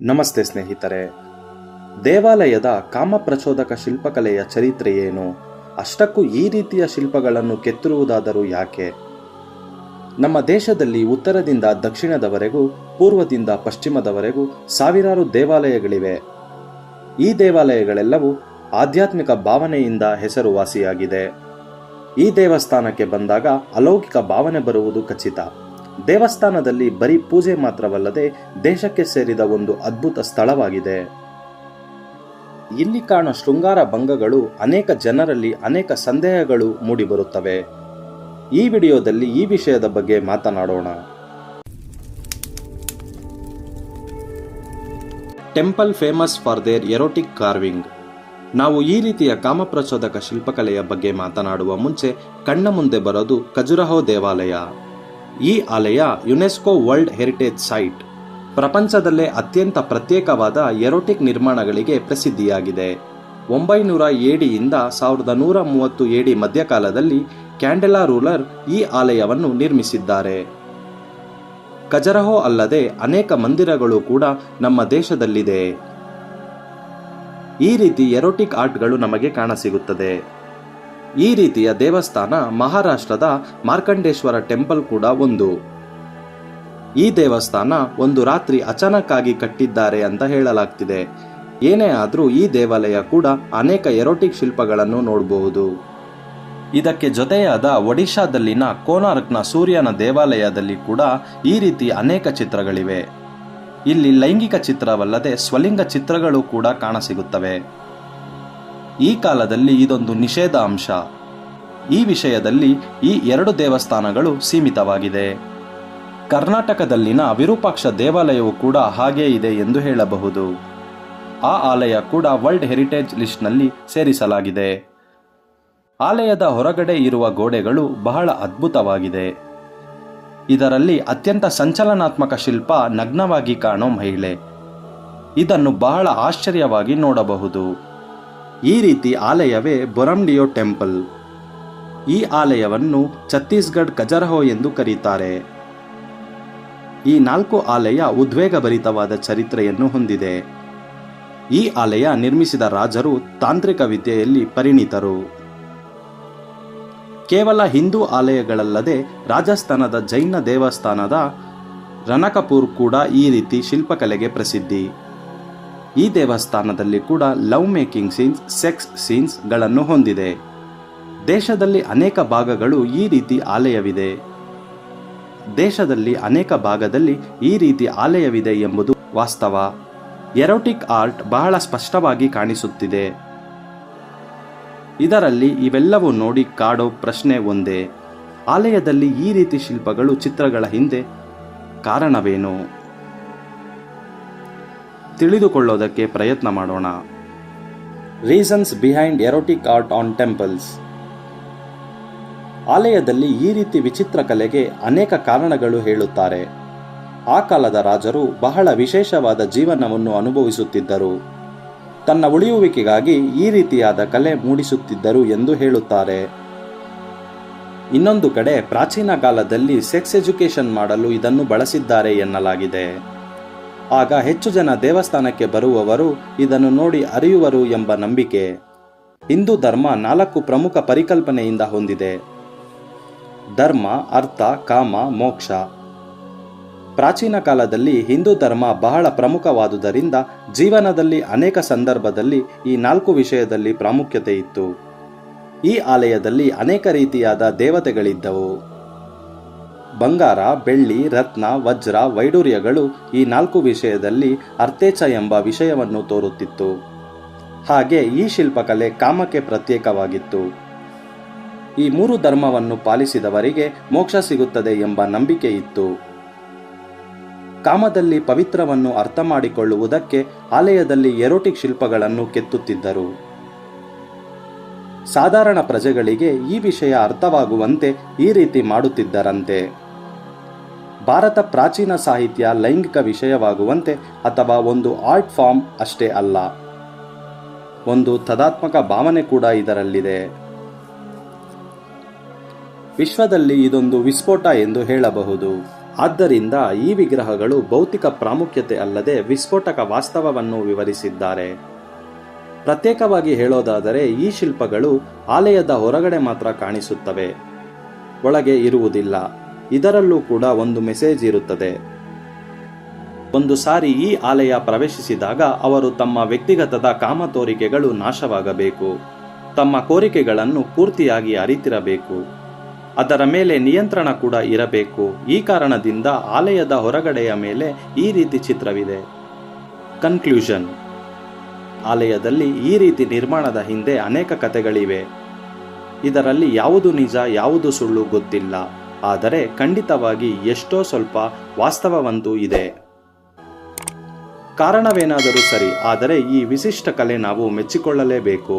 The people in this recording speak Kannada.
ನಮಸ್ತೆ ಸ್ನೇಹಿತರೆ. ದೇವಾಲಯದ ಕಾಮಪ್ರಚೋದಕ ಶಿಲ್ಪಕಲೆಯ ಚರಿತ್ರೆ ಏನು? ಅಷ್ಟಕ್ಕೂ ಈ ರೀತಿಯ ಶಿಲ್ಪಗಳನ್ನು ಕೆತ್ತಿರುವುದಾದರೂ ಯಾಕೆ? ನಮ್ಮ ದೇಶದಲ್ಲಿ ಉತ್ತರದಿಂದ ದಕ್ಷಿಣದವರೆಗೂ, ಪೂರ್ವದಿಂದ ಪಶ್ಚಿಮದವರೆಗೂ ಸಾವಿರಾರು ದೇವಾಲಯಗಳಿವೆ. ಈ ದೇವಾಲಯಗಳೆಲ್ಲವೂ ಆಧ್ಯಾತ್ಮಿಕ ಭಾವನೆಯಿಂದ ಹೆಸರುವಾಸಿಯಾಗಿದೆ. ಈ ದೇವಸ್ಥಾನಕ್ಕೆ ಬಂದಾಗ ಅಲೌಕಿಕ ಭಾವನೆ ಬರುವುದು ಖಚಿತ. ದೇವಸ್ಥಾನದಲ್ಲಿ ಬರೀ ಪೂಜೆ ಮಾತ್ರವಲ್ಲದೆ ದೇಶಕ್ಕೆ ಸೇರಿದ ಒಂದು ಅದ್ಭುತ ಸ್ಥಳವಾಗಿದೆ. ಇಲ್ಲಿ ಕಾಣೋ ಶೃಂಗಾರ ಭಂಗಗಳು ಅನೇಕ ಜನರಲ್ಲಿ ಅನೇಕ ಸಂದೇಹಗಳು ಮೂಡಿಬರುತ್ತವೆ. ಈ ವಿಡಿಯೋದಲ್ಲಿ ಈ ವಿಷಯದ ಬಗ್ಗೆ ಮಾತನಾಡೋಣ. Temple famous for their erotic carving. ನಾವು ಈ ರೀತಿಯ ಕಾಮಪ್ರಚೋದಕ ಶಿಲ್ಪಕಲೆಯ ಬಗ್ಗೆ ಮಾತನಾಡುವ ಮುಂಚೆ ಕಣ್ಣ ಮುಂದೆ ಬರೋದು ಖಜುರಹೋ ದೇವಾಲಯ. ಈ ಆಲಯ ಯುನೆಸ್ಕೋ ವರ್ಲ್ಡ್ ಹೆರಿಟೇಜ್ ಸೈಟ್, ಪ್ರಪಂಚದಲ್ಲೇ ಅತ್ಯಂತ ಪ್ರತ್ಯೇಕವಾದ ಎರೋಟಿಕ್ ನಿರ್ಮಾಣಗಳಿಗೆ ಪ್ರಸಿದ್ಧಿಯಾಗಿದೆ. 900 ADಯಿಂದ 1130 AD ಮಧ್ಯಕಾಲದಲ್ಲಿ ಕ್ಯಾಂಡೆಲಾ ರೂಲರ್ ಈ ಆಲಯವನ್ನು ನಿರ್ಮಿಸಿದ್ದಾರೆ. ಖಜುರಹೋ ಅಲ್ಲದೆ ಅನೇಕ ಮಂದಿರಗಳು ಕೂಡ ನಮ್ಮ ದೇಶದಲ್ಲಿದೆ. ಈ ರೀತಿ ಎರೋಟಿಕ್ ಆರ್ಟ್ಗಳು ನಮಗೆ ಕಾಣಸಿಗುತ್ತದೆ. ಈ ರೀತಿಯ ದೇವಸ್ಥಾನ ಮಹಾರಾಷ್ಟ್ರದ ಮಾರ್ಕಂಡೇಶ್ವರ ಟೆಂಪಲ್ ಕೂಡ ಒಂದು. ಈ ದೇವಸ್ಥಾನ ಒಂದು ರಾತ್ರಿ ಅಚಾನಕ್ಕಾಗಿ ಕಟ್ಟಿದ್ದಾರೆ ಅಂತ ಹೇಳಲಾಗ್ತಿದೆ. ಏನೇ ಆದರೂ ಈ ದೇವಾಲಯ ಕೂಡ ಅನೇಕ ಎರೋಟಿಕ್ ಶಿಲ್ಪಗಳನ್ನು ನೋಡಬಹುದು. ಇದಕ್ಕೆ ಜೊತೆಯಾದ ಒಡಿಶಾದಲ್ಲಿನ ಕೋನಾರ್ಕ್ನ ಸೂರ್ಯನ ದೇವಾಲಯದಲ್ಲಿ ಕೂಡ ಈ ರೀತಿ ಅನೇಕ ಚಿತ್ರಗಳಿವೆ. ಇಲ್ಲಿ ಲೈಂಗಿಕ ಚಿತ್ರವಲ್ಲದೆ ಸ್ವಲಿಂಗ ಚಿತ್ರಗಳು ಕೂಡ ಕಾಣಸಿಗುತ್ತವೆ. ಈ ಕಾಲದಲ್ಲಿ ಇದೊಂದು ನಿಷೇಧ ಅಂಶ. ಈ ವಿಷಯದಲ್ಲಿ ಈ ಎರಡು ದೇವಸ್ಥಾನಗಳು ಸೀಮಿತವಾಗಿದೆ. ಕರ್ನಾಟಕದಲ್ಲಿನ ವಿರೂಪಾಕ್ಷ ದೇವಾಲಯವು ಕೂಡ ಹಾಗೇ ಇದೆ ಎಂದು ಹೇಳಬಹುದು. ಆ ಆಲಯ ಕೂಡ ವರ್ಲ್ಡ್ ಹೆರಿಟೇಜ್ ಲಿಸ್ಟ್ನಲ್ಲಿ ಸೇರಿಸಲಾಗಿದೆ. ಆಲಯದ ಹೊರಗಡೆ ಇರುವ ಗೋಡೆಗಳು ಬಹಳ ಅದ್ಭುತವಾಗಿದೆ. ಇದರಲ್ಲಿ ಅತ್ಯಂತ ಸಂಚಲನಾತ್ಮಕ ಶಿಲ್ಪ ನಗ್ನವಾಗಿ ಕಾಣೋ ಮಹಿಳೆ. ಇದನ್ನು ಬಹಳ ಆಶ್ಚರ್ಯವಾಗಿ ನೋಡಬಹುದು. ಈ ರೀತಿ ಆಲಯವೇ ಬೊರಮ್ಡಿಯೋ ಟೆಂಪಲ್. ಈ ಆಲಯವನ್ನು ಛತ್ತೀಸ್ಗಢ ಖಜುರಹೋ ಎಂದು ಕರೀತಾರೆ. ಈ 4 ಆಲಯ ಉದ್ವೇಗಭರಿತವಾದ ಚರಿತ್ರೆಯನ್ನು ಹೊಂದಿದೆ. ಈ ಆಲಯ ನಿರ್ಮಿಸಿದ ರಾಜರು ತಾಂತ್ರಿಕ ವಿದ್ಯೆಯಲ್ಲಿ ಪರಿಣಿತರು. ಕೇವಲ ಹಿಂದೂ ಆಲಯಗಳಲ್ಲದೆ ರಾಜಸ್ಥಾನದ ಜೈನ ದೇವಸ್ಥಾನದ ರಣಕಪುರ್ ಕೂಡ ಈ ರೀತಿ ಶಿಲ್ಪಕಲೆಗೆ ಪ್ರಸಿದ್ಧಿ. ಈ ದೇವಸ್ಥಾನದಲ್ಲಿ ಕೂಡ love making scenes, sex scenes ಗಳನ್ನು ಹೊಂದಿದೆ. ದೇಶದಲ್ಲಿ ಅನೇಕ ಭಾಗಗಳು ಈ ರೀತಿ ಆಲಯವಿದೆ. ದೇಶದಲ್ಲಿ ಅನೇಕ ಭಾಗದಲ್ಲಿ ಈ ರೀತಿ ಆಲಯವಿದೆ ಎಂಬುದು ವಾಸ್ತವ. ಎರೋಟಿಕ್ ಆರ್ಟ್ ಬಹಳ ಸ್ಪಷ್ಟವಾಗಿ ಕಾಣಿಸುತ್ತಿದೆ. ಇದರಲ್ಲಿ ಇವೆಲ್ಲವೂ ನೋಡಿ ಕಾಡೋ ಪ್ರಶ್ನೆ ಒಂದೇ: ಆಲಯದಲ್ಲಿ ಈ ರೀತಿ ಶಿಲ್ಪಗಳು, ಚಿತ್ರಗಳ ಹಿಂದೆ ಕಾರಣವೇನು? ತಿಳಿದುಕೊಳ್ಳೋದಕ್ಕೆ ಪ್ರಯತ್ನ ಮಾಡೋಣ. Reasons behind erotic art on temples. ಆಲಯದಲ್ಲಿ ಈ ರೀತಿ ವಿಚಿತ್ರ ಕಲೆಗೆ ಅನೇಕ ಕಾರಣಗಳು ಹೇಳುತ್ತಾರೆ. ಆ ಕಾಲದ ರಾಜರು ಬಹಳ ವಿಶೇಷವಾದ ಜೀವನವನ್ನು ಅನುಭವಿಸುತ್ತಿದ್ದರು. ತನ್ನ ಉಳಿಯುವಿಕೆಗಾಗಿ ಈ ರೀತಿಯಾದ ಕಲೆ ಮೂಡಿಸುತ್ತಿದ್ದರು ಎಂದು ಹೇಳುತ್ತಾರೆ. ಇನ್ನೊಂದು ಕಡೆ ಪ್ರಾಚೀನ ಕಾಲದಲ್ಲಿ ಸೆಕ್ಸ್ ಎಜುಕೇಶನ್ ಮಾಡಲು ಇದನ್ನು ಬಳಸಿದ್ದಾರೆ ಎನ್ನಲಾಗಿದೆ. ಆಗ ಹೆಚ್ಚು ಜನ ದೇವಸ್ಥಾನಕ್ಕೆ ಬರುವವರು ಇದನ್ನು ನೋಡಿ ಅರಿಯುವರು ಎಂಬ ನಂಬಿಕೆ. ಹಿಂದೂ ಧರ್ಮ 4 ಪ್ರಮುಖ ಪರಿಕಲ್ಪನೆಯಿಂದ ಹೊಂದಿದೆ: ಧರ್ಮ, ಅರ್ಥ, ಕಾಮ, ಮೋಕ್ಷ. ಪ್ರಾಚೀನ ಕಾಲದಲ್ಲಿ ಹಿಂದೂ ಧರ್ಮ ಬಹಳ ಪ್ರಮುಖವಾದುದರಿಂದ ಜೀವನದಲ್ಲಿ ಅನೇಕ ಸಂದರ್ಭದಲ್ಲಿ ಈ 4 ವಿಷಯದಲ್ಲಿ ಪ್ರಾಮುಖ್ಯತೆ ಇತ್ತು. ಈ ಆಲಯದಲ್ಲಿ ಅನೇಕ ರೀತಿಯಾದ ದೇವತೆಗಳಿದ್ದವು. ಬಂಗಾರ, ಬೆಳ್ಳಿ, ರತ್ನ, ವಜ್ರ, ವೈಡೂರ್ಯಗಳು ಈ 4 ವಿಷಯದಲ್ಲಿ ಅರ್ಥೇಚ್ಛ ಎಂಬ ವಿಷಯವನ್ನು ತೋರುತ್ತಿತ್ತು. ಹಾಗೆ ಈ ಶಿಲ್ಪಕಲೆ ಕಾಮಕ್ಕೆ ಪ್ರತ್ಯೇಕವಾಗಿತ್ತು. ಈ 3 ಧರ್ಮವನ್ನು ಪಾಲಿಸಿದವರಿಗೆ ಮೋಕ್ಷ ಸಿಗುತ್ತದೆ ಎಂಬ ನಂಬಿಕೆ ಇತ್ತು. ಕಾಮದಲ್ಲಿ ಪವಿತ್ರವನ್ನು ಅರ್ಥ ಮಾಡಿಕೊಳ್ಳುವುದಕ್ಕೆ ಆಲಯದಲ್ಲಿ ಎರೋಟಿಕ್ ಶಿಲ್ಪಗಳನ್ನು ಕೆತ್ತುತ್ತಿದ್ದರು. ಸಾಧಾರಣ ಪ್ರಜೆಗಳಿಗೆ ಈ ವಿಷಯ ಅರ್ಥವಾಗುವಂತೆ ಈ ರೀತಿ ಮಾಡುತ್ತಿದ್ದರಂತೆ. ಭಾರತ ಪ್ರಾಚೀನ ಸಾಹಿತ್ಯ ಲೈಂಗಿಕ ವಿಷಯವಾಗುವಂತೆ ಅಥವಾ ಒಂದು ಆರ್ಟ್ ಫಾರ್ಮ್ ಅಷ್ಟೇ ಅಲ್ಲ, ಒಂದು ತದಾತ್ಮಕ ಭಾವನೆ ಕೂಡ ಇದರಲ್ಲಿದೆ. ವಿಶ್ವದಲ್ಲಿ ಇದೊಂದು ವಿಸ್ಫೋಟ ಎಂದು ಹೇಳಬಹುದು. ಆದ್ದರಿಂದ ಈ ವಿಗ್ರಹಗಳು ಭೌತಿಕ ಪ್ರಾಮುಖ್ಯತೆ ಅಲ್ಲದೆ ವಿಸ್ಫೋಟಕ ವಾಸ್ತವವನ್ನು ವಿವರಿಸಿದ್ದಾರೆ. ಪ್ರತ್ಯೇಕವಾಗಿ ಹೇಳೋದಾದರೆ ಈ ಶಿಲ್ಪಗಳು ಆಲಯದ ಹೊರಗಡೆ ಮಾತ್ರ ಕಾಣಿಸುತ್ತವೆ, ಒಳಗೆ ಇರುವುದಿಲ್ಲ. ಇದರಲ್ಲೂ ಕೂಡ ಒಂದು ಮೆಸೇಜ್ ಇರುತ್ತದೆ. ಒಂದು ಸಾರಿ ಈ ಆಲಯ ಪ್ರವೇಶಿಸಿದಾಗ ಅವರು ತಮ್ಮ ವ್ಯಕ್ತಿಗತದ ಕಾಮತೋರಿಕೆಗಳು ನಾಶವಾಗಬೇಕು, ತಮ್ಮ ಕೋರಿಕೆಗಳನ್ನು ಪೂರ್ತಿಯಾಗಿ ಅರಿತಿರಬೇಕು, ಅದರ ಮೇಲೆ ನಿಯಂತ್ರಣ ಕೂಡ ಇರಬೇಕು. ಈ ಕಾರಣದಿಂದ ಆಲಯದ ಹೊರಗಡೆಯ ಮೇಲೆ ಈ ರೀತಿ ಚಿತ್ರವಿದೆ. ಕನ್ಕ್ಲೂಷನ್: ಆಲಯದಲ್ಲಿ ಈ ರೀತಿ ನಿರ್ಮಾಣದ ಹಿಂದೆ ಅನೇಕ ಕಥೆಗಳಿವೆ. ಇದರಲ್ಲಿ ಯಾವುದು ನಿಜ ಯಾವುದು ಸುಳ್ಳು ಗೊತ್ತಿಲ್ಲ, ಆದರೆ ಖಂಡಿತವಾಗಿ ಎಷ್ಟೋ ಸ್ವಲ್ಪ ವಾಸ್ತವವಂತೂ ಇದೆ. ಕಾರಣವೇನಾದರೂ ಸರಿ, ಆದರೆ ಈ ವಿಶಿಷ್ಟ ಕಲೆ ನಾವು ಮೆಚ್ಚಿಕೊಳ್ಳಲೇಬೇಕು.